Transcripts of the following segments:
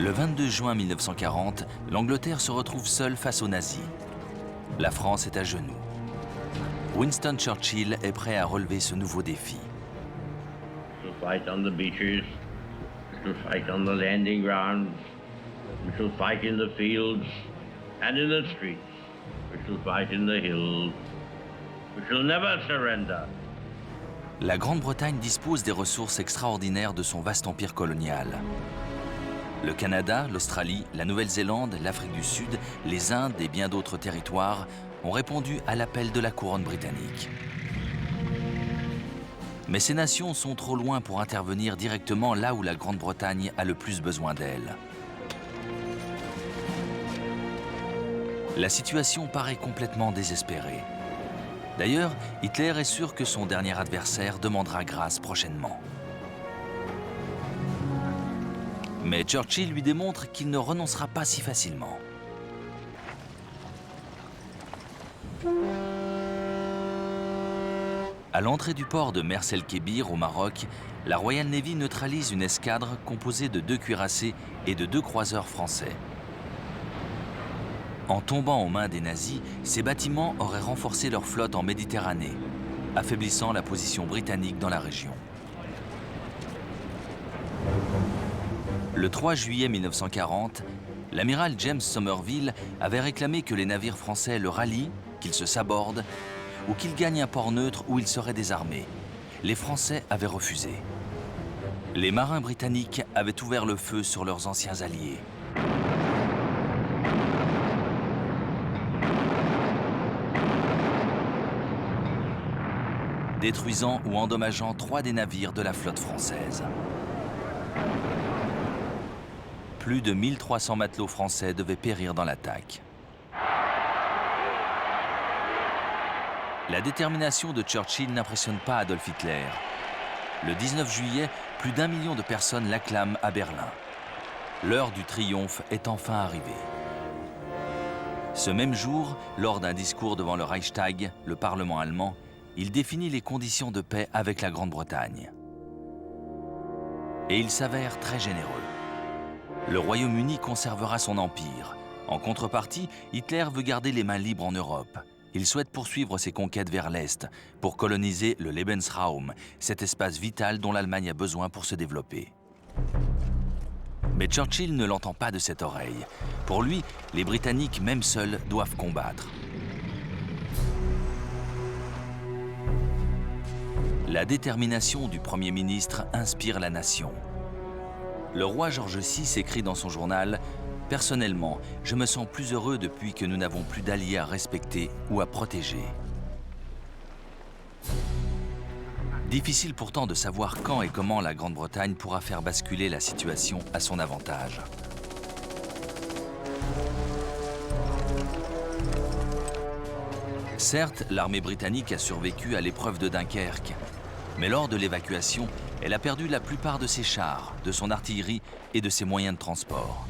Le 22 juin 1940, l'Angleterre se retrouve seule face aux nazis. La France est à genoux. Winston Churchill est prêt à relever ce nouveau défi. We shall fight on the beaches, we shall fight on the landing grounds, we shall fight in the fields and in the streets, we shall fight in the hills, we shall never surrender. La Grande-Bretagne dispose des ressources extraordinaires de son vaste empire colonial. Le Canada, l'Australie, la Nouvelle-Zélande, l'Afrique du Sud, les Indes et bien d'autres territoires ont répondu à l'appel de la couronne britannique. Mais ces nations sont trop loin pour intervenir directement là où la Grande-Bretagne a le plus besoin d'elle. La situation paraît complètement désespérée. D'ailleurs, Hitler est sûr que son dernier adversaire demandera grâce prochainement. Mais Churchill lui démontre qu'il ne renoncera pas si facilement. À l'entrée du port de Mers el-Kébir au Maroc, la Royal Navy neutralise une escadre composée de 2 cuirassés et de 2 croiseurs français. En tombant aux mains des nazis, ces bâtiments auraient renforcé leur flotte en Méditerranée, affaiblissant la position britannique dans la région. Le 3 juillet 1940, l'amiral James Somerville avait réclamé que les navires français le rallient, qu'ils se sabordent, ou qu'ils gagnent un port neutre où ils seraient désarmés. Les Français avaient refusé. Les marins britanniques avaient ouvert le feu sur leurs anciens alliés. Détruisant ou endommageant 3 des navires de la flotte française. Plus de 1300 matelots français devaient périr dans l'attaque. La détermination de Churchill n'impressionne pas Adolf Hitler. Le 19 juillet, plus d'1 million de personnes l'acclament à Berlin. L'heure du triomphe est enfin arrivée. Ce même jour, lors d'un discours devant le Reichstag, le Parlement allemand, il définit les conditions de paix avec la Grande-Bretagne. Et il s'avère très généreux. Le Royaume-Uni conservera son empire. En contrepartie, Hitler veut garder les mains libres en Europe. Il souhaite poursuivre ses conquêtes vers l'Est pour coloniser le Lebensraum, cet espace vital dont l'Allemagne a besoin pour se développer. Mais Churchill ne l'entend pas de cette oreille. Pour lui, les Britanniques, même seuls, doivent combattre. La détermination du Premier ministre inspire la nation. Le roi George VI écrit dans son journal « Personnellement, je me sens plus heureux depuis que nous n'avons plus d'alliés à respecter ou à protéger. » Difficile pourtant de savoir quand et comment la Grande-Bretagne pourra faire basculer la situation à son avantage. Certes, l'armée britannique a survécu à l'épreuve de Dunkerque, mais lors de l'évacuation, elle a perdu la plupart de ses chars, de son artillerie et de ses moyens de transport.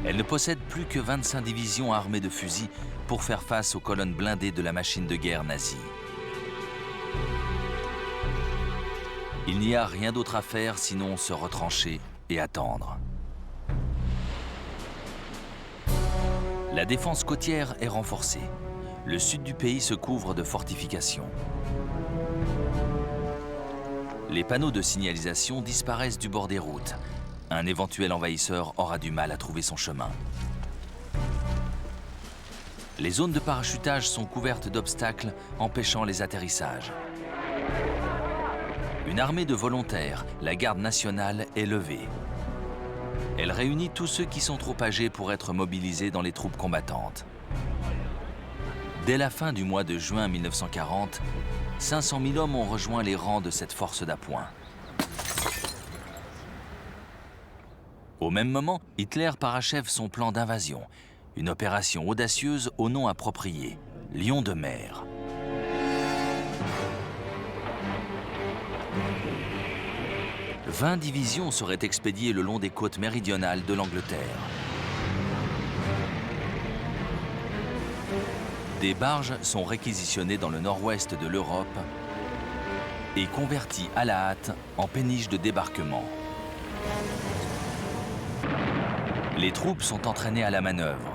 Elle ne possède plus que 25 divisions armées de fusils pour faire face aux colonnes blindées de la machine de guerre nazie. Il n'y a rien d'autre à faire sinon se retrancher et attendre. La défense côtière est renforcée. Le sud du pays se couvre de fortifications. Les panneaux de signalisation disparaissent du bord des routes. Un éventuel envahisseur aura du mal à trouver son chemin. Les zones de parachutage sont couvertes d'obstacles empêchant les atterrissages. Une armée de volontaires, la Garde nationale, est levée. Elle réunit tous ceux qui sont trop âgés pour être mobilisés dans les troupes combattantes. Dès la fin du mois de juin 1940, 500 000 hommes ont rejoint les rangs de cette force d'appoint. Au même moment, Hitler parachève son plan d'invasion, une opération audacieuse au nom approprié, Lion de mer. « 20 divisions seraient expédiées le long des côtes méridionales de l'Angleterre. Des barges sont réquisitionnées dans le nord-ouest de l'Europe et converties à la hâte en péniches de débarquement. Les troupes sont entraînées à la manœuvre.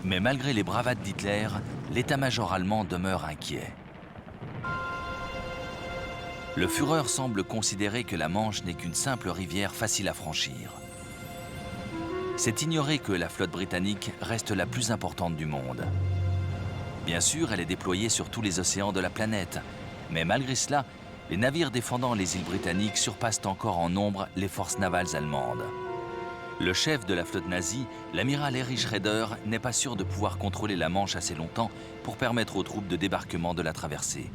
Mais malgré les bravades d'Hitler, l'état-major allemand demeure inquiet. Le Führer semble considérer que la Manche n'est qu'une simple rivière facile à franchir. C'est ignorer que la flotte britannique reste la plus importante du monde. Bien sûr, elle est déployée sur tous les océans de la planète, mais malgré cela, les navires défendant les îles britanniques surpassent encore en nombre les forces navales allemandes. Le chef de la flotte nazie, l'amiral Erich Raeder, n'est pas sûr de pouvoir contrôler la Manche assez longtemps pour permettre aux troupes de débarquement de la traverser.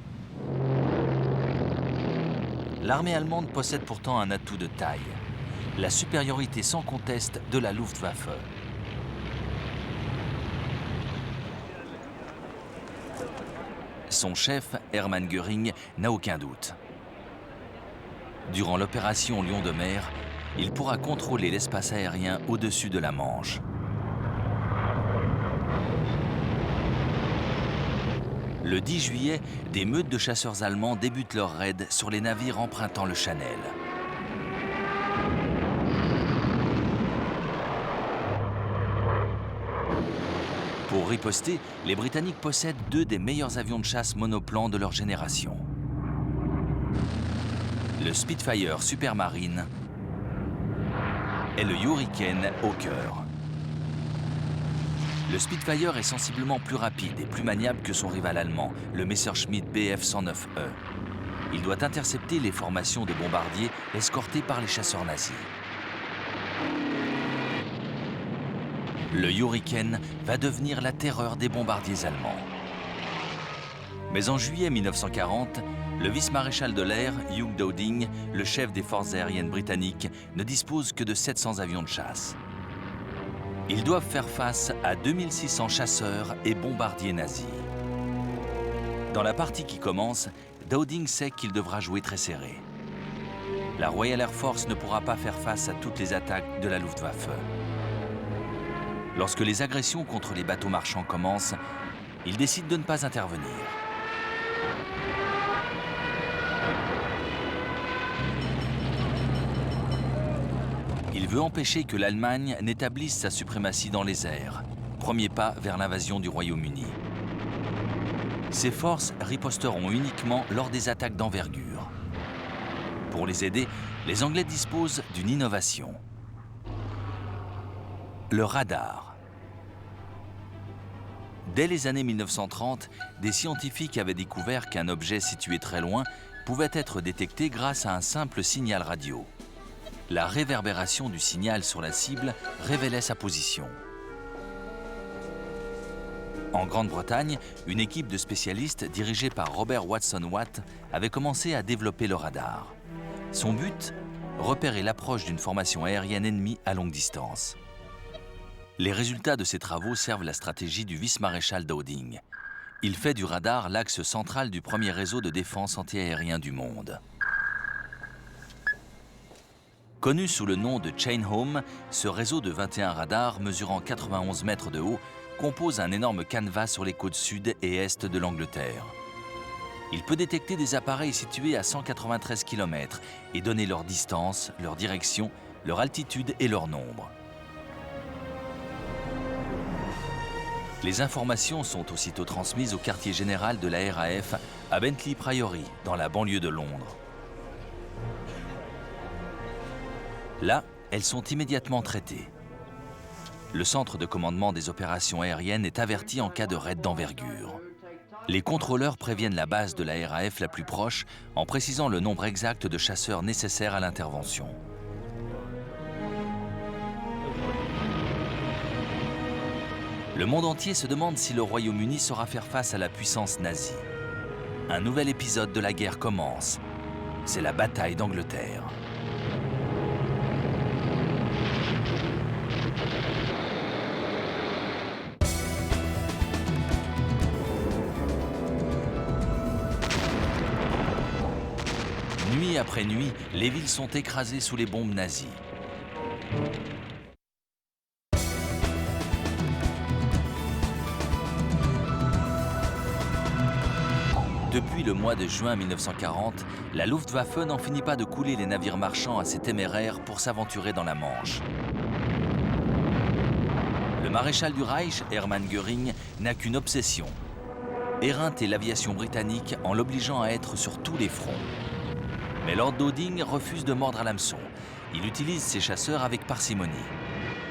L'armée allemande possède pourtant un atout de taille, la supériorité sans conteste de la Luftwaffe. Son chef, Hermann Göring, n'a aucun doute. Durant l'opération Lion de mer, il pourra contrôler l'espace aérien au-dessus de la Manche. Le 10 juillet, des meutes de chasseurs allemands débutent leur raid sur les navires empruntant le Channel. Pour riposter, les Britanniques possèdent 2 des meilleurs avions de chasse monoplans de leur génération. Le Spitfire Supermarine et le Hurricane Hawker. Le Spitfire est sensiblement plus rapide et plus maniable que son rival allemand, le Messerschmitt Bf 109E. Il doit intercepter les formations de bombardiers escortés par les chasseurs nazis. Le Hurricane va devenir la terreur des bombardiers allemands. Mais en juillet 1940, le vice-maréchal de l'air, Hugh Dowding, le chef des forces aériennes britanniques, ne dispose que de 700 avions de chasse. Ils doivent faire face à 2600 chasseurs et bombardiers nazis. Dans la partie qui commence, Dowding sait qu'il devra jouer très serré. La Royal Air Force ne pourra pas faire face à toutes les attaques de la Luftwaffe. Lorsque les agressions contre les bateaux marchands commencent, il décide de ne pas intervenir. Il veut empêcher que l'Allemagne n'établisse sa suprématie dans les airs, premier pas vers l'invasion du Royaume-Uni. Ses forces riposteront uniquement lors des attaques d'envergure. Pour les aider, les Anglais disposent d'une innovation. Le radar. Dès les années 1930, des scientifiques avaient découvert qu'un objet situé très loin pouvait être détecté grâce à un simple signal radio. La réverbération du signal sur la cible révélait sa position. En Grande-Bretagne, une équipe de spécialistes dirigée par Robert Watson-Watt avait commencé à développer le radar. Son but ? Repérer l'approche d'une formation aérienne ennemie à longue distance. Les résultats de ces travaux servent la stratégie du vice-maréchal Dowding. Il fait du radar l'axe central du premier réseau de défense antiaérien du monde. Connu sous le nom de Chain Home, ce réseau de 21 radars mesurant 91 mètres de haut compose un énorme canevas sur les côtes sud et est de l'Angleterre. Il peut détecter des appareils situés à 193 km et donner leur distance, leur direction, leur altitude et leur nombre. Les informations sont aussitôt transmises au quartier général de la RAF à Bentley Priory, dans la banlieue de Londres. Là, elles sont immédiatement traitées. Le centre de commandement des opérations aériennes est averti en cas de raid d'envergure. Les contrôleurs préviennent la base de la RAF la plus proche en précisant le nombre exact de chasseurs nécessaires à l'intervention. Le monde entier se demande si le Royaume-Uni saura faire face à la puissance nazie. Un nouvel épisode de la guerre commence. C'est la bataille d'Angleterre. Nuit après nuit, les villes sont écrasées sous les bombes nazies. Depuis le mois de juin 1940, la Luftwaffe n'en finit pas de couler les navires marchands assez téméraires pour s'aventurer dans la Manche. Le maréchal du Reich, Hermann Göring, n'a qu'une obsession: éreinter l'aviation britannique en l'obligeant à être sur tous les fronts. Mais Lord Dowding refuse de mordre à l'hameçon. Il utilise ses chasseurs avec parcimonie.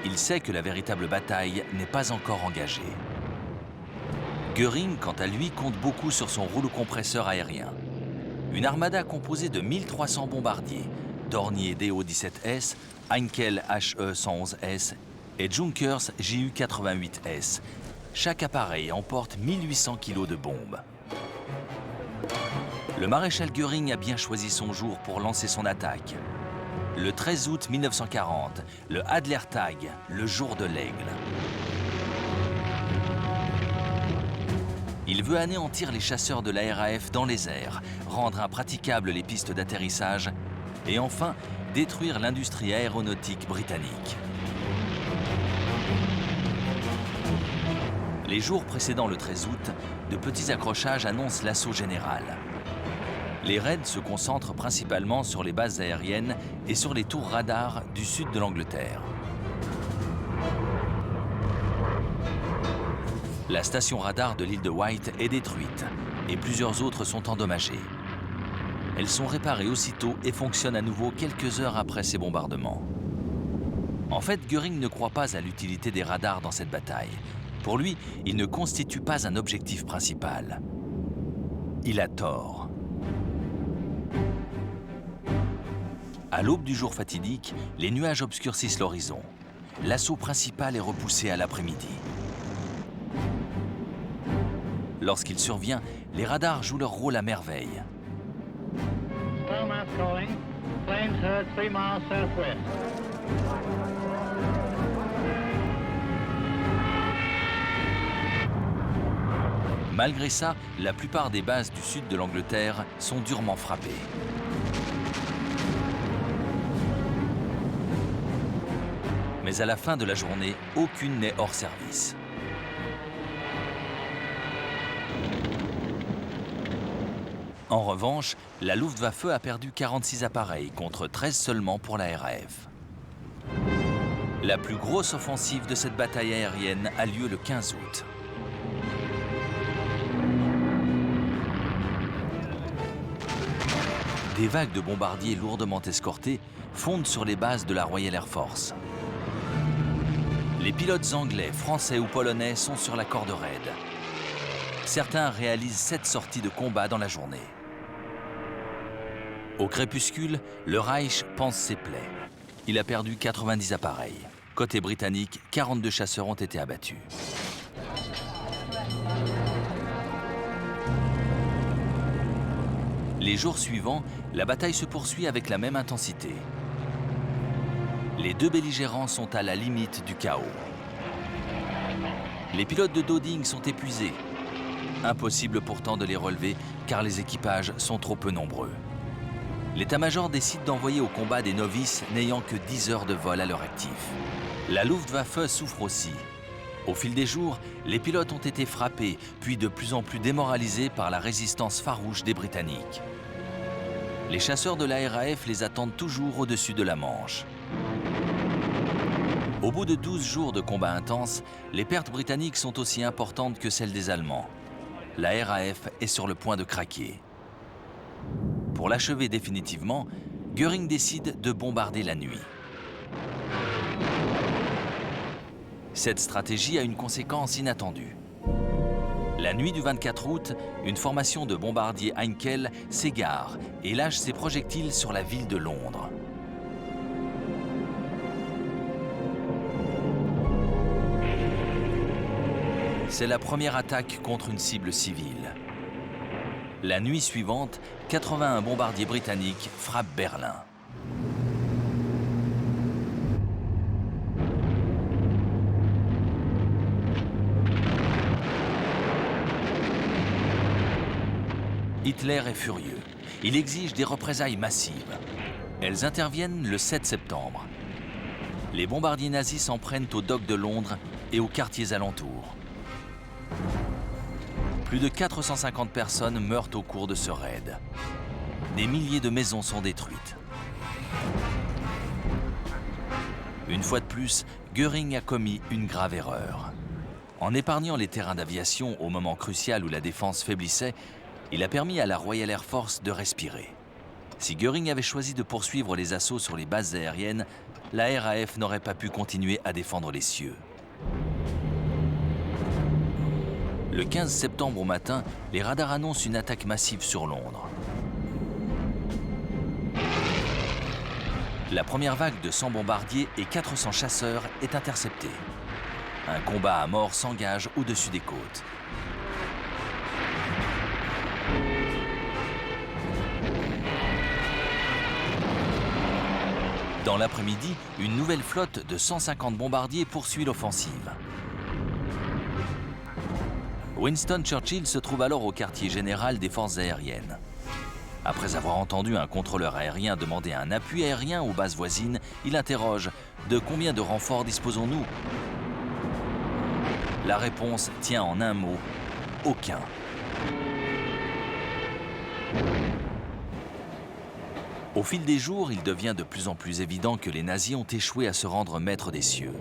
Il sait que la véritable bataille n'est pas encore engagée. Göring, quant à lui, compte beaucoup sur son rouleau compresseur aérien. Une armada composée de 1300 bombardiers, Dornier DO-17S, Heinkel HE-111S et Junkers JU-88S. Chaque appareil emporte 1800 kg de bombes. Le maréchal Göring a bien choisi son jour pour lancer son attaque. Le 13 août 1940, le Adlertag, le jour de l'aigle. Il veut anéantir les chasseurs de la RAF dans les airs, rendre impraticables les pistes d'atterrissage et enfin détruire l'industrie aéronautique britannique. Les jours précédant le 13 août, de petits accrochages annoncent l'assaut général. Les raids se concentrent principalement sur les bases aériennes et sur les tours radars du sud de l'Angleterre. La station radar de l'île de Wight est détruite et plusieurs autres sont endommagées. Elles sont réparées aussitôt et fonctionnent à nouveau quelques heures après ces bombardements. En fait, Göring ne croit pas à l'utilité des radars dans cette bataille. Pour lui, ils ne constituent pas un objectif principal. Il a tort. À l'aube du jour fatidique, les nuages obscurcissent l'horizon. L'assaut principal est repoussé à l'après-midi. Lorsqu'il survient, les radars jouent leur rôle à merveille. Malgré ça, la plupart des bases du sud de l'Angleterre sont durement frappées. Mais à la fin de la journée, aucune n'est hors service. En revanche, la Luftwaffe a perdu 46 appareils contre 13 seulement pour la RAF. La plus grosse offensive de cette bataille aérienne a lieu le 15 août. Des vagues de bombardiers lourdement escortés fondent sur les bases de la Royal Air Force. Les pilotes anglais, français ou polonais sont sur la corde raide. Certains réalisent 7 sorties de combat dans la journée. Au crépuscule, le Reich panse ses plaies. Il a perdu 90 appareils. Côté britannique, 42 chasseurs ont été abattus. Les jours suivants, la bataille se poursuit avec la même intensité. Les deux belligérants sont à la limite du chaos. Les pilotes de Dowding sont épuisés. Impossible pourtant de les relever car les équipages sont trop peu nombreux. L'état-major décide d'envoyer au combat des novices n'ayant que 10 heures de vol à leur actif. La Luftwaffe souffre aussi. Au fil des jours, les pilotes ont été frappés, puis de plus en plus démoralisés par la résistance farouche des Britanniques. Les chasseurs de la RAF les attendent toujours au-dessus de la Manche. Au bout de 12 jours de combats intenses, les pertes britanniques sont aussi importantes que celles des Allemands. La RAF est sur le point de craquer. Pour l'achever définitivement, Göring décide de bombarder la nuit. Cette stratégie a une conséquence inattendue. La nuit du 24 août, une formation de bombardiers Heinkel s'égare et lâche ses projectiles sur la ville de Londres. C'est la première attaque contre une cible civile. La nuit suivante, 81 bombardiers britanniques frappent Berlin. Hitler est furieux. Il exige des représailles massives. Elles interviennent le 7 septembre. Les bombardiers nazis s'en prennent aux docks de Londres et aux quartiers alentours. Plus de 450 personnes meurent au cours de ce raid. Des milliers de maisons sont détruites. Une fois de plus, Göring a commis une grave erreur. En épargnant les terrains d'aviation au moment crucial où la défense faiblissait, il a permis à la Royal Air Force de respirer. Si Göring avait choisi de poursuivre les assauts sur les bases aériennes, la RAF n'aurait pas pu continuer à défendre les cieux. Le 15 septembre au matin, les radars annoncent une attaque massive sur Londres. La première vague de 100 bombardiers et 400 chasseurs est interceptée. Un combat à mort s'engage au-dessus des côtes. Dans l'après-midi, une nouvelle flotte de 150 bombardiers poursuit l'offensive. Winston Churchill se trouve alors au quartier général des forces aériennes. Après avoir entendu un contrôleur aérien demander un appui aérien aux bases voisines, il interroge « De combien de renforts disposons-nous » La réponse tient en un mot « aucun ». Au fil des jours, il devient de plus en plus évident que les nazis ont échoué à se rendre maîtres des cieux.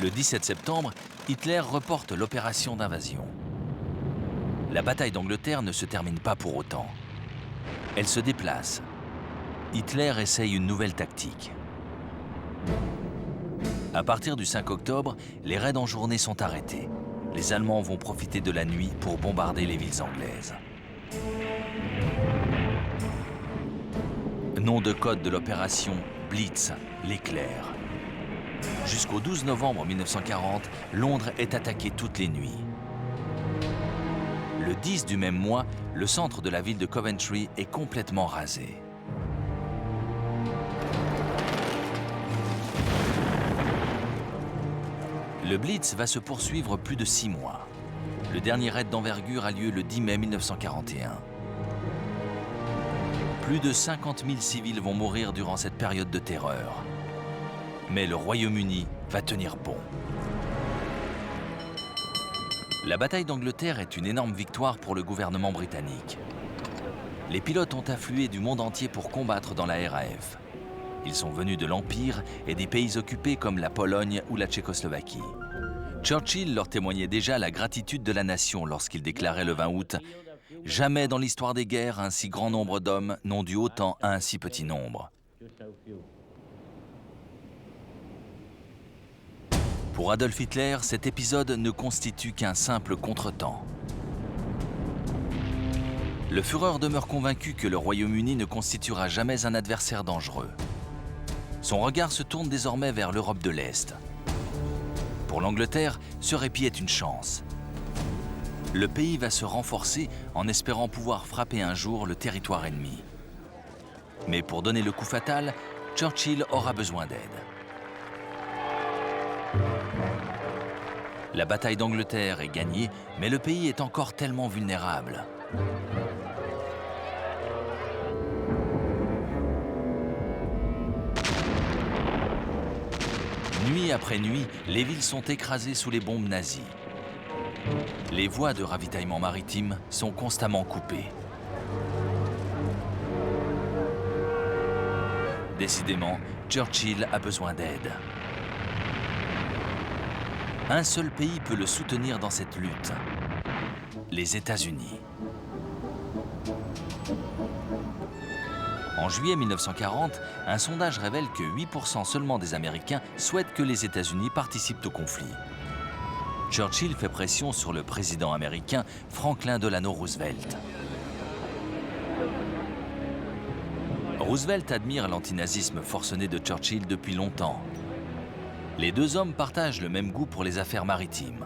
Le 17 septembre, Hitler reporte l'opération d'invasion. La bataille d'Angleterre ne se termine pas pour autant. Elle se déplace. Hitler essaye une nouvelle tactique. À partir du 5 octobre, les raids en journée sont arrêtés. Les Allemands vont profiter de la nuit pour bombarder les villes anglaises. Nom de code de l'opération Blitz, l'éclair. Jusqu'au 12 novembre 1940, Londres est attaquée toutes les nuits. Le 10 du même mois, le centre de la ville de Coventry est complètement rasé. Le Blitz va se poursuivre plus de 6 mois. Le dernier raid d'envergure a lieu le 10 mai 1941. Plus de 50 000 civils vont mourir durant cette période de terreur. Mais le Royaume-Uni va tenir bon. La bataille d'Angleterre est une énorme victoire pour le gouvernement britannique. Les pilotes ont afflué du monde entier pour combattre dans la RAF. Ils sont venus de l'Empire et des pays occupés comme la Pologne ou la Tchécoslovaquie. Churchill leur témoignait déjà la gratitude de la nation lorsqu'il déclarait le 20 août « Jamais dans l'histoire des guerres un si grand nombre d'hommes n'ont dû autant à un si petit nombre ». Pour Adolf Hitler, cet épisode ne constitue qu'un simple contretemps. Le Führer demeure convaincu que le Royaume-Uni ne constituera jamais un adversaire dangereux. Son regard se tourne désormais vers l'Europe de l'Est. Pour l'Angleterre, ce répit est une chance. Le pays va se renforcer en espérant pouvoir frapper un jour le territoire ennemi. Mais pour donner le coup fatal, Churchill aura besoin d'aide. La bataille d'Angleterre est gagnée, mais le pays est encore tellement vulnérable. Nuit après nuit, les villes sont écrasées sous les bombes nazies. Les voies de ravitaillement maritime sont constamment coupées. Décidément, Churchill a besoin d'aide. Un seul pays peut le soutenir dans cette lutte, les États-Unis. En juillet 1940, un sondage révèle que 8% seulement des Américains souhaitent que les États-Unis participent au conflit. Churchill fait pression sur le président américain Franklin Delano Roosevelt. Roosevelt admire l'antinazisme forcené de Churchill depuis longtemps. Les deux hommes partagent le même goût pour les affaires maritimes.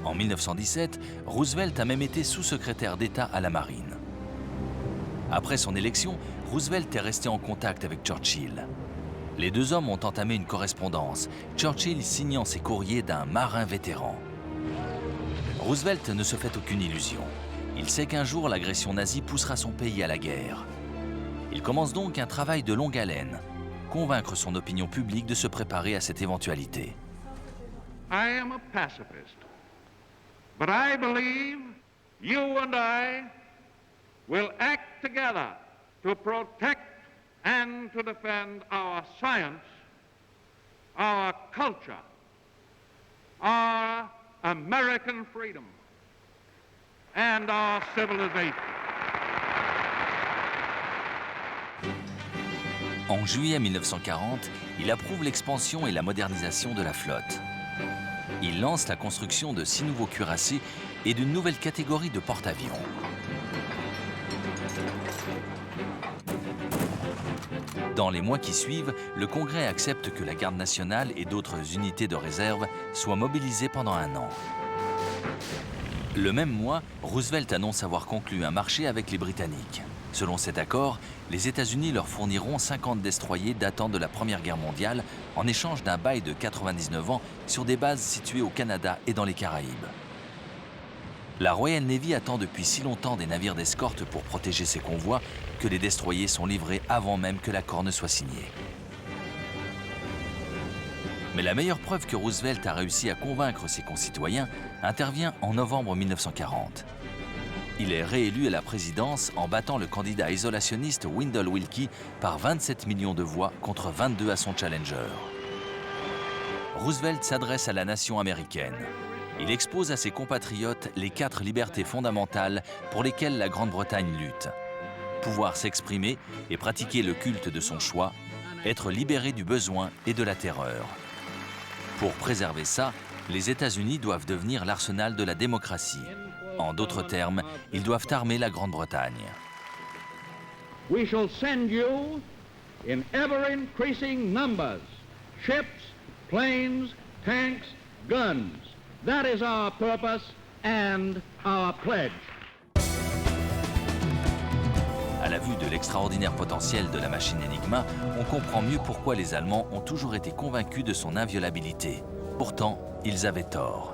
En 1917, Roosevelt a même été sous-secrétaire d'État à la Marine. Après son élection, Roosevelt est resté en contact avec Churchill. Les deux hommes ont entamé une correspondance, Churchill signant ses courriers d'un marin vétéran. Roosevelt ne se fait aucune illusion. Il sait qu'un jour l'agression nazie poussera son pays à la guerre. Il commence donc un travail de longue haleine, convaincre son opinion publique de se préparer à cette éventualité. I am a pacifist. But I believe you and I will act together to protect and to defend our science, our culture, our American freedom, and our civilization. En juillet 1940, il approuve l'expansion et la modernisation de la flotte. Il lance la construction de 6 nouveaux cuirassés et d'une nouvelle catégorie de porte-avions. Dans les mois qui suivent, le Congrès accepte que la Garde nationale et d'autres unités de réserve soient mobilisées pendant un an. Le même mois, Roosevelt annonce avoir conclu un marché avec les Britanniques. Selon cet accord, les États-Unis leur fourniront 50 destroyers datant de la Première Guerre mondiale en échange d'un bail de 99 ans sur des bases situées au Canada et dans les Caraïbes. La Royal Navy attend depuis si longtemps des navires d'escorte pour protéger ses convois que les destroyers sont livrés avant même que l'accord ne soit signé. Mais la meilleure preuve que Roosevelt a réussi à convaincre ses concitoyens intervient en novembre 1940. Il est réélu à la présidence en battant le candidat isolationniste Wendell Willkie par 27 millions de voix contre 22 à son challenger. Roosevelt s'adresse à la nation américaine. Il expose à ses compatriotes les 4 libertés fondamentales pour lesquelles la Grande-Bretagne lutte. Pouvoir s'exprimer et pratiquer le culte de son choix, être libéré du besoin et de la terreur. Pour préserver ça, les États-Unis doivent devenir l'arsenal de la démocratie. En d'autres termes, ils doivent armer la Grande-Bretagne. We shall send you in ever-increasing numbers, ships, planes, tanks, guns. That is our purpose and our pledge. À la vue de l'extraordinaire potentiel de la machine Enigma, on comprend mieux pourquoi les Allemands ont toujours été convaincus de son inviolabilité. Pourtant, ils avaient tort.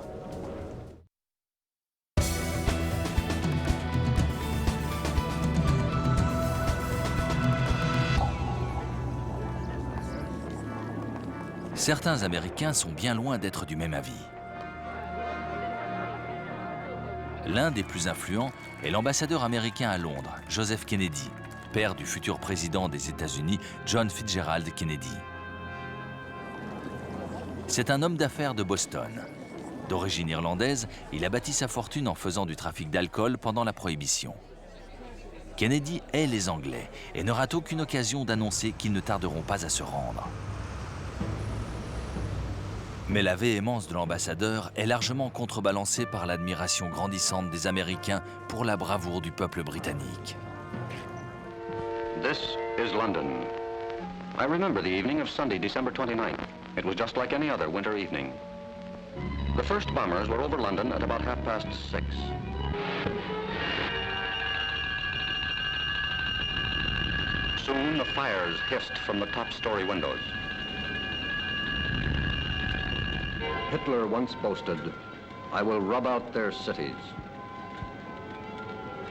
Certains Américains sont bien loin d'être du même avis. L'un des plus influents est l'ambassadeur américain à Londres, Joseph Kennedy, père du futur président des États-Unis, John Fitzgerald Kennedy. C'est un homme d'affaires de Boston. D'origine irlandaise, il a bâti sa fortune en faisant du trafic d'alcool pendant la Prohibition. Kennedy hait les Anglais et ne rate aucune occasion d'annoncer qu'ils ne tarderont pas à se rendre. Mais la véhémence de l'ambassadeur est largement contrebalancée par l'admiration grandissante des Américains pour la bravoure du peuple britannique. This is London. I remember the evening of Sunday, December 29th. It was just like any other winter evening. The first bombers were over London at about 6:30. Soon the fires hissed from the top-story windows. Hitler once boasted, "I will rub out their cities."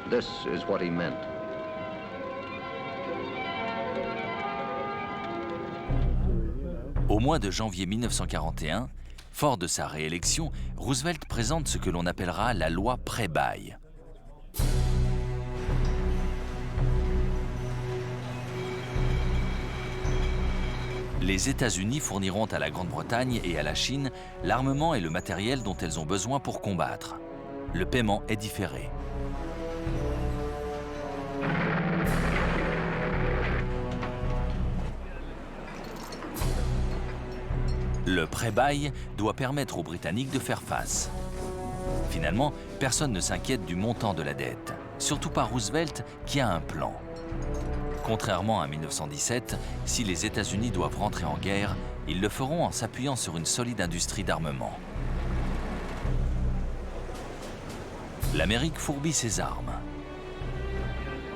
This is what he meant. Au mois de janvier 1941, fort de sa réélection, Roosevelt présente ce que l'on appellera la loi pré-bail. Les États-Unis fourniront à la Grande-Bretagne et à la Chine l'armement et le matériel dont elles ont besoin pour combattre. Le paiement est différé. Le pré-bail doit permettre aux Britanniques de faire face. Finalement, personne ne s'inquiète du montant de la dette, surtout pas Roosevelt qui a un plan. Contrairement à 1917, si les États-Unis doivent rentrer en guerre, ils le feront en s'appuyant sur une solide industrie d'armement. L'Amérique fourbit ses armes.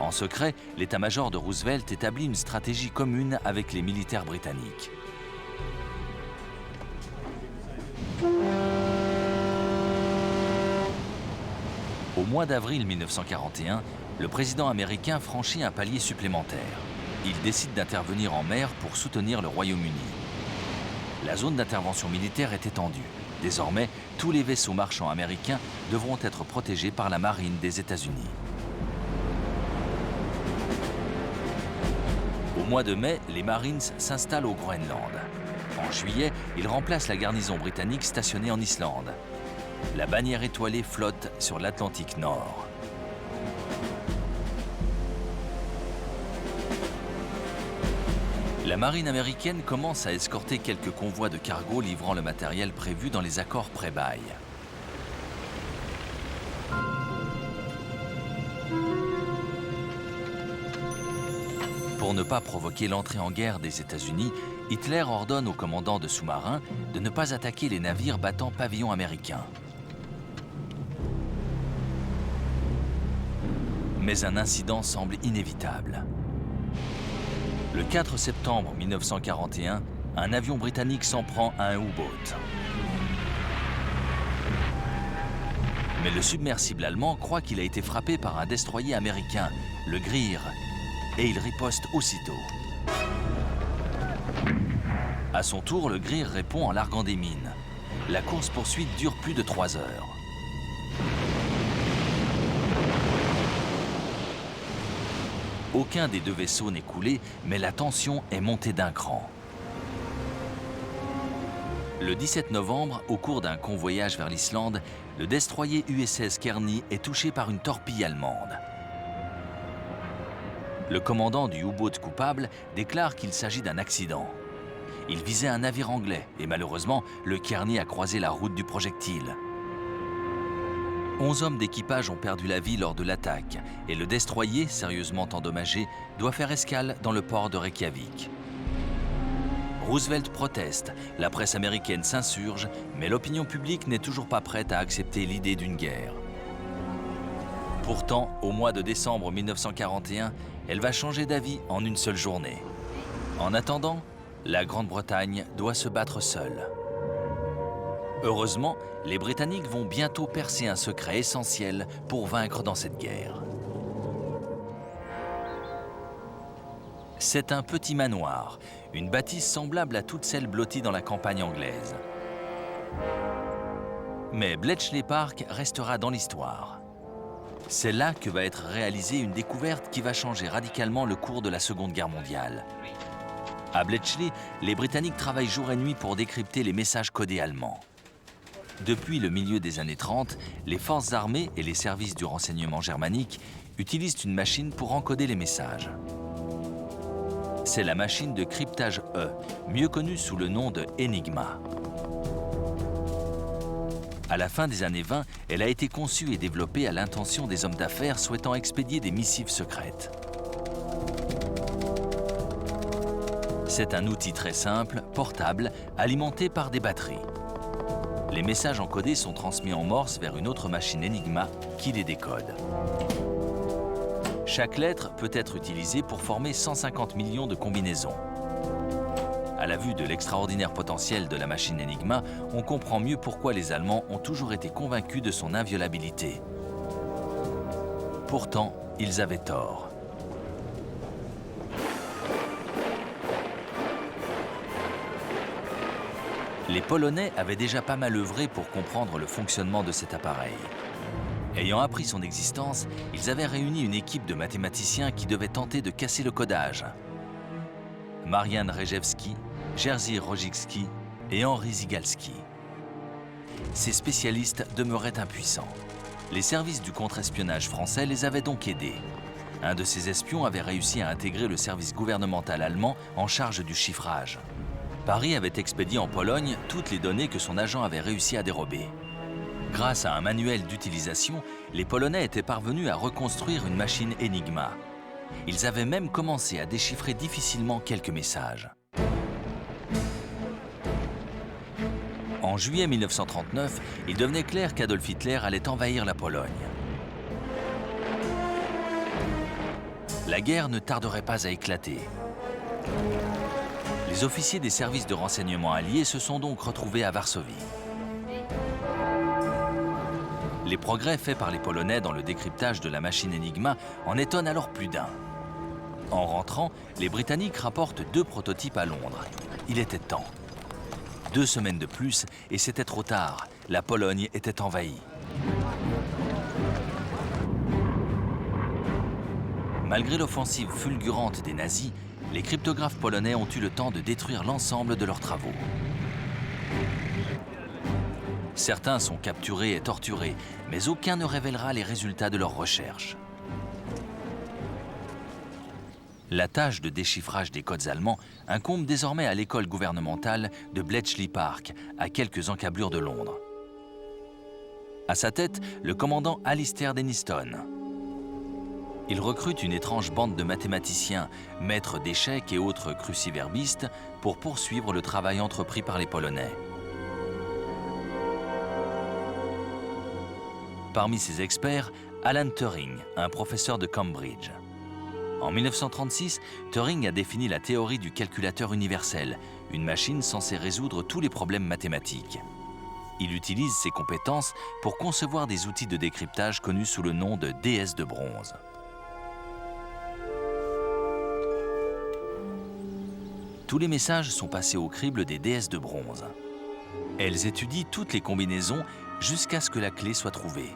En secret, l'état-major de Roosevelt établit une stratégie commune avec les militaires britanniques. Au mois d'avril 1941, le président américain franchit un palier supplémentaire. Il décide d'intervenir en mer pour soutenir le Royaume-Uni. La zone d'intervention militaire est étendue. Désormais, tous les vaisseaux marchands américains devront être protégés par la marine des États-Unis. Au mois de mai, les Marines s'installent au Groenland. En juillet, ils remplacent la garnison britannique stationnée en Islande. La bannière étoilée flotte sur l'Atlantique Nord. La marine américaine commence à escorter quelques convois de cargo livrant le matériel prévu dans les accords pré-bail. Pour ne pas provoquer l'entrée en guerre des États-Unis, Hitler ordonne aux commandants de sous-marins de ne pas attaquer les navires battant pavillon américain. Mais un incident semble inévitable. Le 4 septembre 1941, un avion britannique s'en prend à un U-boat. Mais le submersible allemand croit qu'il a été frappé par un destroyer américain, le Greer, et il riposte aussitôt. À son tour, le Greer répond en larguant des mines. La course-poursuite dure plus de 3 heures. Aucun des deux vaisseaux n'est coulé, mais la tension est montée d'un cran. Le 17 novembre, au cours d'un convoyage vers l'Islande, le destroyer USS Kearny est touché par une torpille allemande. Le commandant du U-boat coupable déclare qu'il s'agit d'un accident. Il visait un navire anglais et malheureusement, le Kearny a croisé la route du projectile. 11 hommes d'équipage ont perdu la vie lors de l'attaque et le destroyer, sérieusement endommagé, doit faire escale dans le port de Reykjavik. Roosevelt proteste, la presse américaine s'insurge, mais l'opinion publique n'est toujours pas prête à accepter l'idée d'une guerre. Pourtant, au mois de décembre 1941, elle va changer d'avis en une seule journée. En attendant, la Grande-Bretagne doit se battre seule. Heureusement, les Britanniques vont bientôt percer un secret essentiel pour vaincre dans cette guerre. C'est un petit manoir, une bâtisse semblable à toutes celles blotties dans la campagne anglaise. Mais Bletchley Park restera dans l'histoire. C'est là que va être réalisée une découverte qui va changer radicalement le cours de la Seconde Guerre mondiale. À Bletchley, les Britanniques travaillent jour et nuit pour décrypter les messages codés allemands. Depuis le milieu des années 30, les forces armées et les services du renseignement germanique utilisent une machine pour encoder les messages. C'est la machine de cryptage E, mieux connue sous le nom de Enigma. À la fin des années 20, elle a été conçue et développée à l'intention des hommes d'affaires souhaitant expédier des missives secrètes. C'est un outil très simple, portable, alimenté par des batteries. Les messages encodés sont transmis en morse vers une autre machine Enigma qui les décode. Chaque lettre peut être utilisée pour former 150 millions de combinaisons. À la vue de l'extraordinaire potentiel de la machine Enigma, on comprend mieux pourquoi les Allemands ont toujours été convaincus de son inviolabilité. Pourtant, ils avaient tort. Les Polonais avaient déjà pas mal œuvré pour comprendre le fonctionnement de cet appareil. Ayant appris son existence, ils avaient réuni une équipe de mathématiciens qui devaient tenter de casser le codage. Marian Rejewski, Jerzy Rojicki et Henri Zygalski. Ces spécialistes demeuraient impuissants. Les services du contre-espionnage français les avaient donc aidés. Un de ces espions avait réussi à intégrer le service gouvernemental allemand en charge du chiffrage. Paris avait expédié en Pologne toutes les données que son agent avait réussi à dérober. Grâce à un manuel d'utilisation, les Polonais étaient parvenus à reconstruire une machine Enigma. Ils avaient même commencé à déchiffrer difficilement quelques messages. En juillet 1939, il devenait clair qu'Adolf Hitler allait envahir la Pologne. La guerre ne tarderait pas à éclater. Les officiers des services de renseignement alliés se sont donc retrouvés à Varsovie. Les progrès faits par les Polonais dans le décryptage de la machine Enigma en étonnent alors plus d'un. En rentrant, les Britanniques rapportent 2 prototypes à Londres. Il était temps. 2 semaines de plus, et c'était trop tard. La Pologne était envahie. Malgré l'offensive fulgurante des nazis, les cryptographes polonais ont eu le temps de détruire l'ensemble de leurs travaux. Certains sont capturés et torturés, mais aucun ne révélera les résultats de leurs recherches. La tâche de déchiffrage des codes allemands incombe désormais à l'école gouvernementale de Bletchley Park, à quelques encablures de Londres. À sa tête, le commandant Alistair Denniston. Il recrute une étrange bande de mathématiciens, maîtres d'échecs et autres cruciverbistes pour poursuivre le travail entrepris par les Polonais. Parmi ces experts, Alan Turing, un professeur de Cambridge. En 1936, Turing a défini la théorie du calculateur universel, une machine censée résoudre tous les problèmes mathématiques. Il utilise ses compétences pour concevoir des outils de décryptage connus sous le nom de déesse de bronze. Tous les messages sont passés au crible des déesses de bronze. Elles étudient toutes les combinaisons jusqu'à ce que la clé soit trouvée.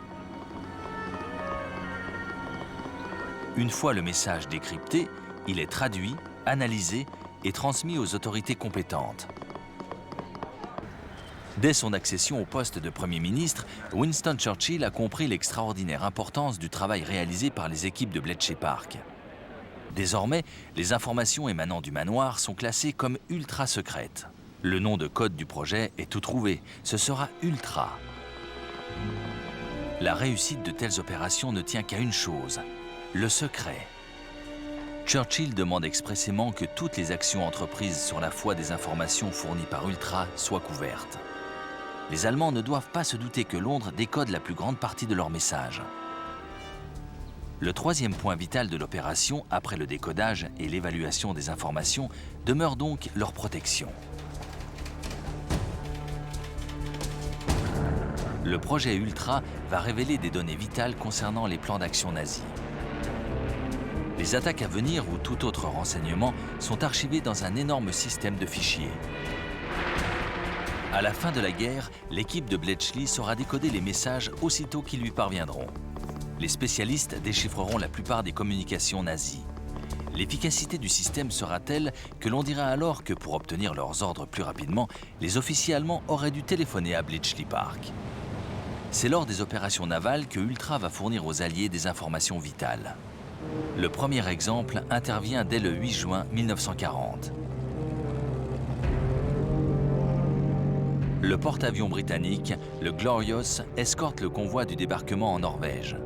Une fois le message décrypté, il est traduit, analysé et transmis aux autorités compétentes. Dès son accession au poste de Premier ministre, Winston Churchill a compris l'extraordinaire importance du travail réalisé par les équipes de Bletchley Park. Désormais, les informations émanant du manoir sont classées comme ultra secrètes. Le nom de code du projet est tout trouvé, ce sera Ultra. La réussite de telles opérations ne tient qu'à une chose, le secret. Churchill demande expressément que toutes les actions entreprises sur la foi des informations fournies par Ultra soient couvertes. Les Allemands ne doivent pas se douter que Londres décode la plus grande partie de leurs messages. Le troisième point vital de l'opération, après le décodage et l'évaluation des informations, demeure donc leur protection. Le projet Ultra va révéler des données vitales concernant les plans d'action nazis. Les attaques à venir ou tout autre renseignement sont archivés dans un énorme système de fichiers. À la fin de la guerre, l'équipe de Bletchley saura décoder les messages aussitôt qu'ils lui parviendront. Les spécialistes déchiffreront la plupart des communications nazies. L'efficacité du système sera telle que l'on dira alors que pour obtenir leurs ordres plus rapidement, les officiers allemands auraient dû téléphoner à Bletchley Park. C'est lors des opérations navales que Ultra va fournir aux Alliés des informations vitales. Le premier exemple intervient dès le 8 juin 1940. Le porte-avions britannique, le Glorious, escorte le convoi du débarquement en Norvège.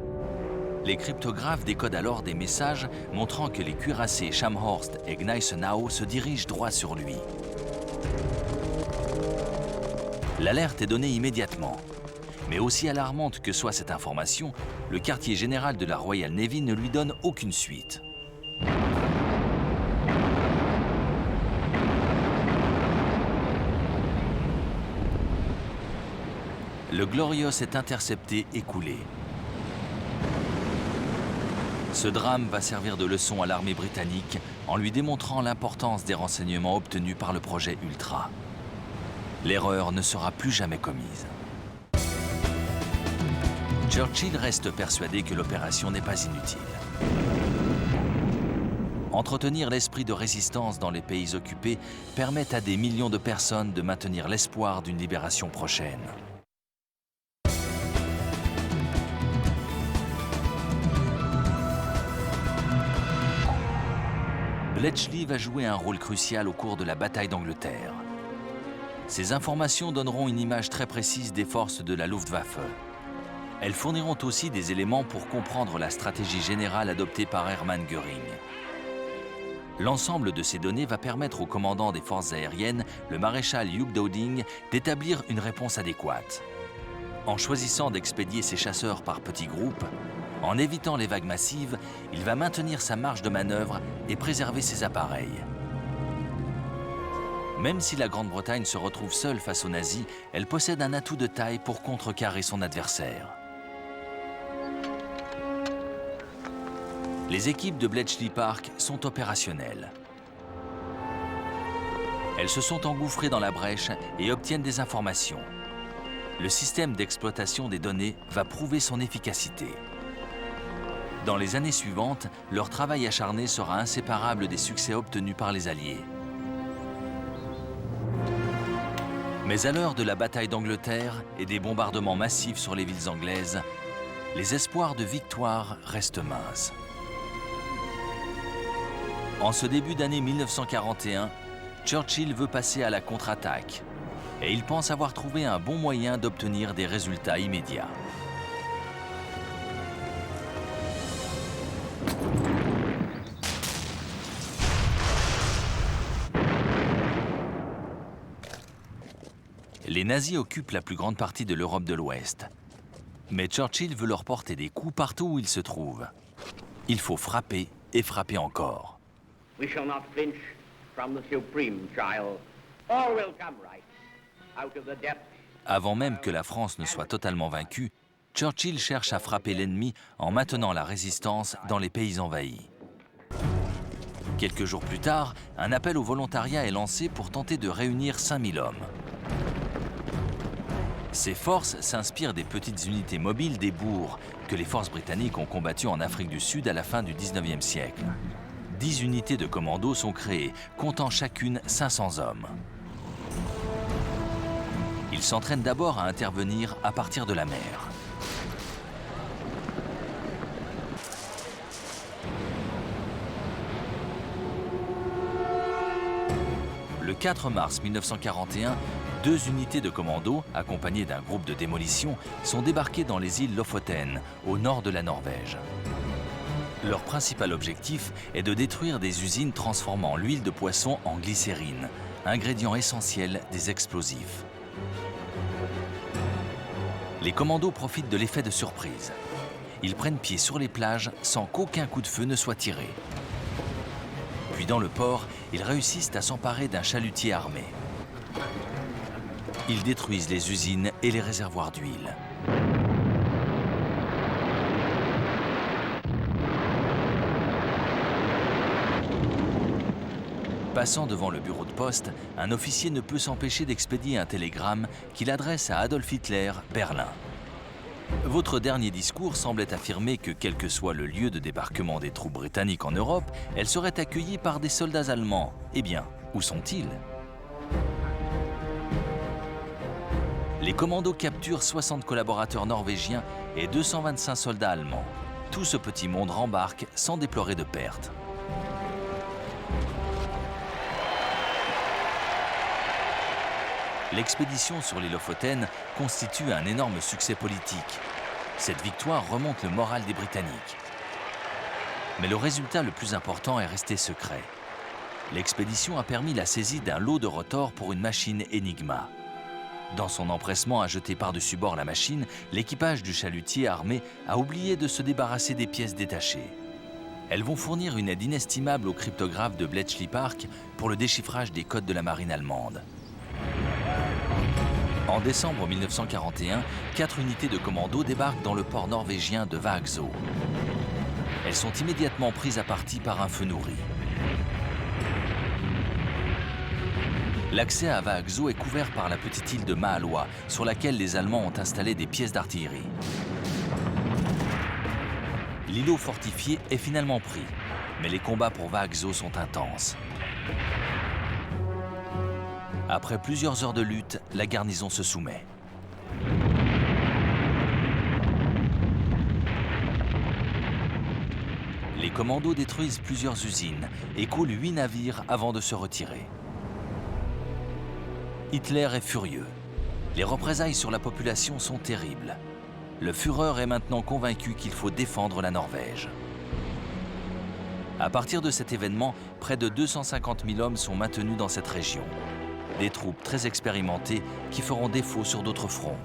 Les cryptographes décodent alors des messages montrant que les cuirassés Scharnhorst et Gneisenau se dirigent droit sur lui. L'alerte est donnée immédiatement. Mais aussi alarmante que soit cette information, le quartier général de la Royal Navy ne lui donne aucune suite. Le Glorious est intercepté et coulé. Ce drame va servir de leçon à l'armée britannique en lui démontrant l'importance des renseignements obtenus par le projet Ultra. L'erreur ne sera plus jamais commise. Churchill reste persuadé que l'opération n'est pas inutile. Entretenir l'esprit de résistance dans les pays occupés permet à des millions de personnes de maintenir l'espoir d'une libération prochaine. Bletchley va jouer un rôle crucial au cours de la bataille d'Angleterre. Ces informations donneront une image très précise des forces de la Luftwaffe. Elles fourniront aussi des éléments pour comprendre la stratégie générale adoptée par Hermann Göring. L'ensemble de ces données va permettre au commandant des forces aériennes, le maréchal Hugh Dowding, d'établir une réponse adéquate. En choisissant d'expédier ses chasseurs par petits groupes, en évitant les vagues massives, il va maintenir sa marge de manœuvre et préserver ses appareils. Même si la Grande-Bretagne se retrouve seule face aux nazis, elle possède un atout de taille pour contrecarrer son adversaire. Les équipes de Bletchley Park sont opérationnelles. Elles se sont engouffrées dans la brèche et obtiennent des informations. Le système d'exploitation des données va prouver son efficacité. Dans les années suivantes, leur travail acharné sera inséparable des succès obtenus par les Alliés. Mais à l'heure de la bataille d'Angleterre et des bombardements massifs sur les villes anglaises, les espoirs de victoire restent minces. En ce début d'année 1941, Churchill veut passer à la contre-attaque et il pense avoir trouvé un bon moyen d'obtenir des résultats immédiats. Les nazis occupent la plus grande partie de l'Europe de l'Ouest. Mais Churchill veut leur porter des coups partout où ils se trouvent. Il faut frapper et frapper encore. We shall not flinch from the supreme trial. All will come right out of the depths. Avant même que la France ne soit totalement vaincue, Churchill cherche à frapper l'ennemi en maintenant la résistance dans les pays envahis. Quelques jours plus tard, un appel au volontariat est lancé pour tenter de réunir 5000 hommes. Ces forces s'inspirent des petites unités mobiles des bourgs que les forces britanniques ont combattues en Afrique du Sud à la fin du 19e siècle. 10 unités de commando sont créées, comptant chacune 500 hommes. Ils s'entraînent d'abord à intervenir à partir de la mer. Le 4 mars 1941, 2 unités de commando, accompagnées d'un groupe de démolition, sont débarquées dans les îles Lofoten, au nord de la Norvège. Leur principal objectif est de détruire des usines transformant l'huile de poisson en glycérine, ingrédient essentiel des explosifs. Les commandos profitent de l'effet de surprise. Ils prennent pied sur les plages sans qu'aucun coup de feu ne soit tiré. Puis dans le port, ils réussissent à s'emparer d'un chalutier armé. Ils détruisent les usines et les réservoirs d'huile. Passant devant le bureau de poste, un officier ne peut s'empêcher d'expédier un télégramme qu'il adresse à Adolf Hitler, Berlin. Votre dernier discours semblait affirmer que, quel que soit le lieu de débarquement des troupes britanniques en Europe, elles seraient accueillies par des soldats allemands. Eh bien, où sont-ils ? Les commandos capturent 60 collaborateurs norvégiens et 225 soldats allemands. Tout ce petit monde rembarque sans déplorer de pertes. L'expédition sur les Lofoten constitue un énorme succès politique. Cette victoire remonte le moral des Britanniques. Mais le résultat le plus important est resté secret. L'expédition a permis la saisie d'un lot de rotors pour une machine Enigma. Dans son empressement à jeter par-dessus bord la machine, l'équipage du chalutier armé a oublié de se débarrasser des pièces détachées. Elles vont fournir une aide inestimable aux cryptographes de Bletchley Park pour le déchiffrage des codes de la marine allemande. En décembre 1941, 4 unités de commando débarquent dans le port norvégien de Vaagso. Elles sont immédiatement prises à partie par un feu nourri. L'accès à Vaagso est couvert par la petite île de Maaloa, sur laquelle les Allemands ont installé des pièces d'artillerie. L'îlot fortifié est finalement pris, mais les combats pour Vaagso sont intenses. Après plusieurs heures de lutte, la garnison se soumet. Les commandos détruisent plusieurs usines et coulent 8 navires avant de se retirer. Hitler est furieux. Les représailles sur la population sont terribles. Le Führer est maintenant convaincu qu'il faut défendre la Norvège. À partir de cet événement, près de 250 000 hommes sont maintenus dans cette région. Des troupes très expérimentées qui feront défaut sur d'autres fronts.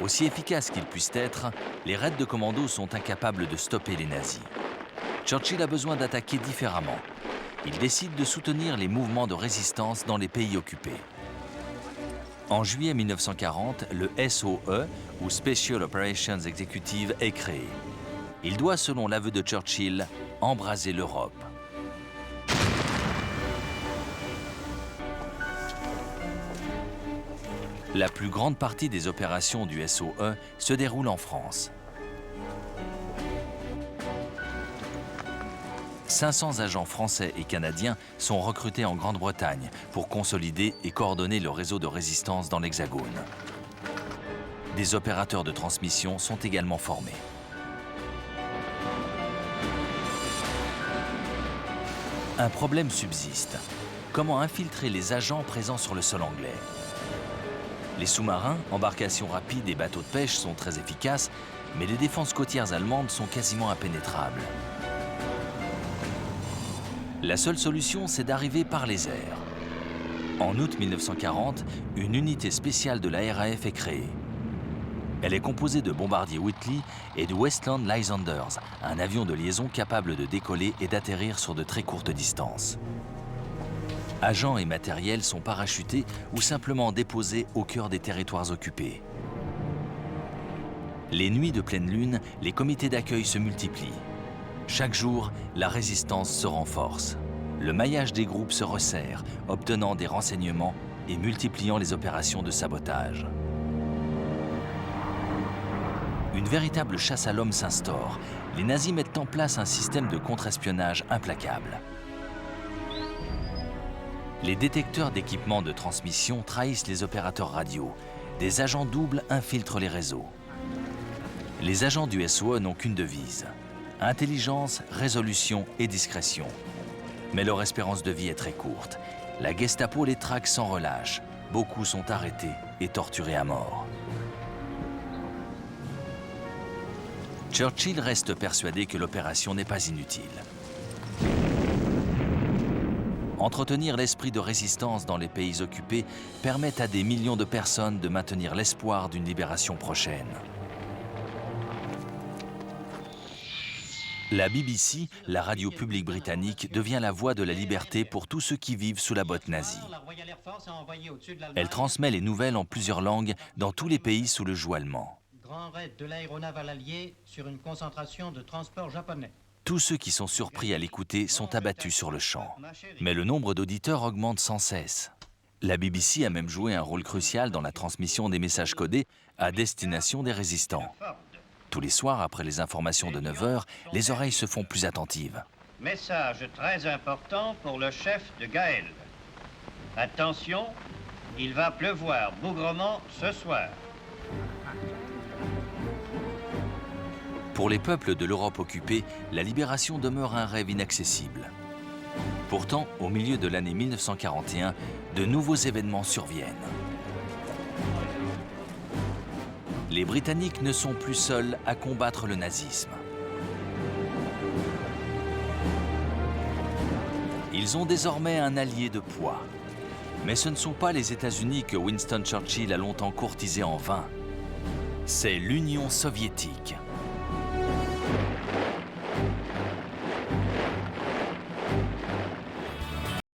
Aussi efficaces qu'ils puissent être, les raids de commando sont incapables de stopper les nazis. Churchill a besoin d'attaquer différemment. Il décide de soutenir les mouvements de résistance dans les pays occupés. En juillet 1940, le SOE, ou Special Operations Executive, est créé. Il doit, selon l'aveu de Churchill, embraser l'Europe. La plus grande partie des opérations du SOE se déroule en France. 500 agents français et canadiens sont recrutés en Grande-Bretagne pour consolider et coordonner le réseau de résistance dans l'Hexagone. Des opérateurs de transmission sont également formés. Un problème subsiste. Comment infiltrer les agents présents sur le sol anglais? Les sous-marins, embarcations rapides et bateaux de pêche sont très efficaces, mais les défenses côtières allemandes sont quasiment impénétrables. La seule solution, c'est d'arriver par les airs. En août 1940, une unité spéciale de la RAF est créée. Elle est composée de bombardiers Whitley et de Westland Lysander, un avion de liaison capable de décoller et d'atterrir sur de très courtes distances. Agents et matériel sont parachutés ou simplement déposés au cœur des territoires occupés. Les nuits de pleine lune, les comités d'accueil se multiplient. Chaque jour, la résistance se renforce. Le maillage des groupes se resserre, obtenant des renseignements et multipliant les opérations de sabotage. Une véritable chasse à l'homme s'instaure. Les nazis mettent en place un système de contre-espionnage implacable. Les détecteurs d'équipements de transmission trahissent les opérateurs radio. Des agents doubles infiltrent les réseaux. Les agents du SOE n'ont qu'une devise: intelligence, résolution et discrétion. Mais leur espérance de vie est très courte. La Gestapo les traque sans relâche. Beaucoup sont arrêtés et torturés à mort. Churchill reste persuadé que l'opération n'est pas inutile. Entretenir l'esprit de résistance dans les pays occupés permet à des millions de personnes de maintenir l'espoir d'une libération prochaine. La BBC, la radio publique britannique, devient la voix de la liberté pour tous ceux qui vivent sous la botte nazie. Elle transmet les nouvelles en plusieurs langues dans tous les pays sous le joug allemand. Grand raid de l'aéronaval allié sur une concentration de transports japonais. Tous ceux qui sont surpris à l'écouter sont abattus sur le champ. Mais le nombre d'auditeurs augmente sans cesse. La BBC a même joué un rôle crucial dans la transmission des messages codés à destination des résistants. Tous les soirs, après les informations de 9 h, les oreilles se font plus attentives. Message très important pour le chef de Gaël. Attention, il va pleuvoir bougrement ce soir. Pour les peuples de l'Europe occupée, la libération demeure un rêve inaccessible. Pourtant, au milieu de l'année 1941, de nouveaux événements surviennent. Les Britanniques ne sont plus seuls à combattre le nazisme. Ils ont désormais un allié de poids. Mais ce ne sont pas les États-Unis que Winston Churchill a longtemps courtisés en vain. C'est l'Union soviétique.